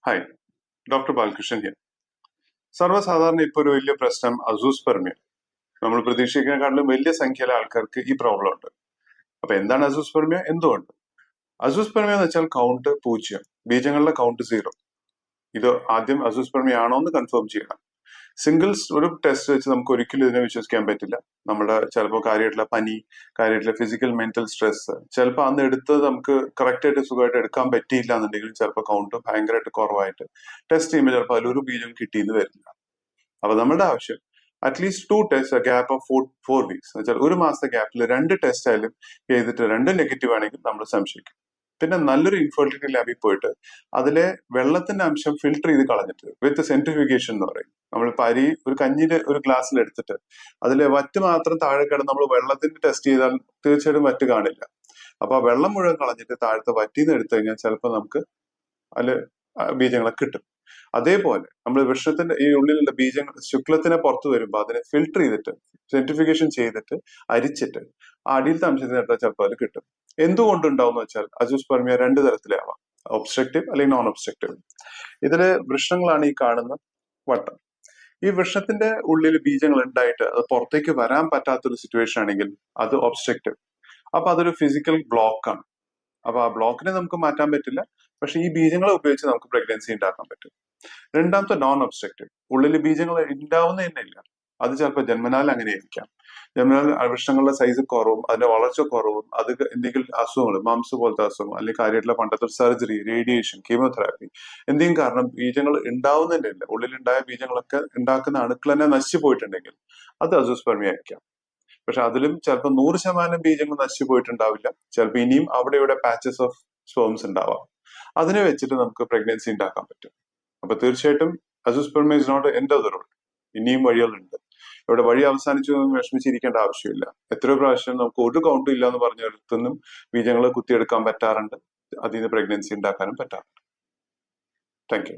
Hi, doctor Balakrishnan here. സർവ്വസാധാരണ ഇപ്പോൾ ഒരു വലിയ പ്രശ്നം അസൂസ്പെർമിയ. നമ്മൾ പ്രതീക്ഷിക്കുന്നതിനെക്കാട്ടിലും വലിയ സംഖ്യയിലെ ആൾക്കാർക്ക് ഈ പ്രോബ്ലം ഉണ്ട്. അപ്പൊ എന്താണ് അസൂസ്പെർമിയ, എന്തുകൊണ്ട്? അസൂസ്പെർമിയ എന്ന് വെച്ചാൽ കൗണ്ട് 0, ബീജങ്ങളുടെ കൗണ്ട് 0. ഇത് ആദ്യം അസൂസ്പെർമിയ ആണോ എന്ന് കൺഫേം ചെയ്യണം. സിംഗിൾസ് ഒരു ടെസ്റ്റ് വെച്ച് നമുക്ക് ഒരിക്കലും ഇതിനെ വിശ്വസിക്കാൻ പറ്റില്ല. നമ്മുടെ ചിലപ്പോൾ കാര്യമായിട്ടുള്ള പനി, കാര്യമായിട്ടുള്ള ഫിസിക്കൽ മെന്റൽ സ്ട്രെസ്, ചിലപ്പോൾ അന്ന് എടുത്തത് നമുക്ക് കറക്റ്റ് ആയിട്ട് സുഖമായിട്ട് എടുക്കാൻ പറ്റിയില്ല എന്നുണ്ടെങ്കിൽ ചിലപ്പോൾ കൗണ്ട് ഭയങ്കരമായിട്ട് കുറവായിട്ട് ടെസ്റ്റ് ചെയ്യുമ്പോൾ ചിലപ്പോൾ അതിലൊരു ബീജം കിട്ടിയെന്ന് വരില്ല. അപ്പൊ നമ്മുടെ ആവശ്യം at least 2 test gap of 4 weeks എന്ന് വെച്ചാൽ ഒരു മാസത്തെ ഗ്യാപ്പിൽ 2 ടെസ്റ്റ് ആയാലും ചെയ്തിട്ട് 2 നെഗറ്റീവ് ആണെങ്കിൽ നമ്മൾ സംശയിക്കും. പിന്നെ നല്ലൊരു ഇൻഫെർട്ടിലിറ്റി ലാബിൽ പോയിട്ട് അതിലെ വെള്ളത്തിന്റെ അംശം ഫിൽട്ടർ ചെയ്ത് കളഞ്ഞിട്ട് വിത്ത് സെൻട്രിഫിക്കേഷൻ എന്ന് പറയും. നമ്മളിപ്പോ അരി ഒരു കഞ്ഞിന്റെ ഒരു ഗ്ലാസ്സിൽ എടുത്തിട്ട് അതിലെ വറ്റ് മാത്രം താഴെ കിടന്ന് നമ്മൾ വെള്ളത്തിന്റെ ടെസ്റ്റ് ചെയ്താൽ തീർച്ചയായിട്ടും വറ്റ് കാണില്ല. അപ്പൊ ആ വെള്ളം മുഴുവൻ കളഞ്ഞിട്ട് താഴത്തെ വറ്റിന്ന് എടുത്തു കഴിഞ്ഞാൽ ചിലപ്പോൾ നമുക്ക് അതിൽ ബീജങ്ങളെ കിട്ടും. അതേപോലെ നമ്മൾ വൃക്ഷത്തിന്റെ ഈ ഉള്ളിലുള്ള ബീജങ്ങൾ ശുക്ലത്തിനെ പുറത്തു വരുമ്പോൾ അതിനെ ഫിൽട്ടർ ചെയ്തിട്ട് സെൻട്രിഫിക്കേഷൻ ചെയ്തിട്ട് അരിച്ചിട്ട് ആ അടിയിലത്തെ അംശത്തിന് എടുത്താൽ ചിലപ്പോൾ അത് കിട്ടും. എന്തുകൊണ്ടുണ്ടാവും വെച്ചാൽ അസൂസ്പെർമിയ 2 തരത്തിലാവാം, ഒബ്സ്ട്രക്റ്റീവ് അല്ലെങ്കിൽ നോൺ ഒബ്സ്ട്രക്റ്റീവ്. ഇതില് വൃക്ഷങ്ങളാണ് ഈ കാണുന്ന വട്ടം. ഈ വൃക്ഷത്തിന്റെ ഉള്ളിൽ ബീജങ്ങൾ ഉണ്ടായിട്ട് അത് പുറത്തേക്ക് വരാൻ പറ്റാത്തൊരു സിറ്റുവേഷൻ ആണെങ്കിൽ അത് ഒബ്സ്ട്രക്റ്റീവ്. അപ്പൊ അതൊരു ഫിസിക്കൽ ബ്ലോക്കാണ്. അപ്പൊ ആ ബ്ലോക്കിനെ നമുക്ക് മാറ്റാൻ പറ്റില്ല, പക്ഷെ ഈ ബീജങ്ങളെ ഉപയോഗിച്ച് നമുക്ക് പ്രഗ്നൻസി ഉണ്ടാക്കാൻ പറ്റും. രണ്ടാമത്തെ നോൺ ഒബ്സ്ട്രക്റ്റീവ്, ഉള്ളിൽ ബീജങ്ങൾ ഉണ്ടാവുന്ന തന്നെ ഇല്ല. അത് ചിലപ്പോൾ ജന്മനാൽ അങ്ങനെ ആയിരിക്കാം. ജന്മനാൽ വൃക്ഷങ്ങളുടെ സൈസ് കുറവും അതിന്റെ വളർച്ച കുറവും, അത് എന്തെങ്കിലും അസുഖങ്ങൾ, മംസ് പോലത്തെ അസുഖം, അല്ലെങ്കിൽ കാര്യമായിട്ടുള്ള പണ്ടത്തെ സർജറി, റേഡിയേഷൻ, കീമോതെറാപ്പി, എന്തെങ്കിലും കാരണം ബീജങ്ങൾ ഉണ്ടാവുന്നതന്നെ ഇല്ല. ഉള്ളിലുണ്ടായ ബീജങ്ങളൊക്കെ ഉണ്ടാക്കുന്ന അണുക്കൾ തന്നെ നശിച്ചു പോയിട്ടുണ്ടെങ്കിൽ അത് അസൂസ്പെർമിയ ആയിരിക്കാം. പക്ഷെ അതിലും ചിലപ്പോൾ 100% ബീജങ്ങൾ നശിച്ചു പോയിട്ടുണ്ടാവില്ല. ചിലപ്പോൾ ഇനിയും അവിടെ ഇവിടെ പാച്ചസ് ഓഫ് സ്പേംസ് ഉണ്ടാവാം. അതിനെ വെച്ചിട്ട് നമുക്ക് പ്രഗ്നൻസി ഉണ്ടാക്കാൻ പറ്റും. അപ്പൊ തീർച്ചയായിട്ടും azoospermia is not end of the road. ഇനിയും വഴികളുണ്ട്. ഇവിടെ വഴി അവസാനിച്ചു എന്ന് വിഷമിച്ചിരിക്കേണ്ട ആവശ്യമില്ല. എത്രയോ പ്രാവശ്യം നമുക്ക് ഒരു കൗണ്ടും ഇല്ല എന്ന് പറഞ്ഞിടത്തുനിന്നും ബീജങ്ങൾ കുത്തിയെടുക്കാൻ പറ്റാറുണ്ട്. അതിൽ നിന്ന് പ്രഗ്നൻസി ഉണ്ടാക്കാനും പറ്റാറുണ്ട്. Thank you.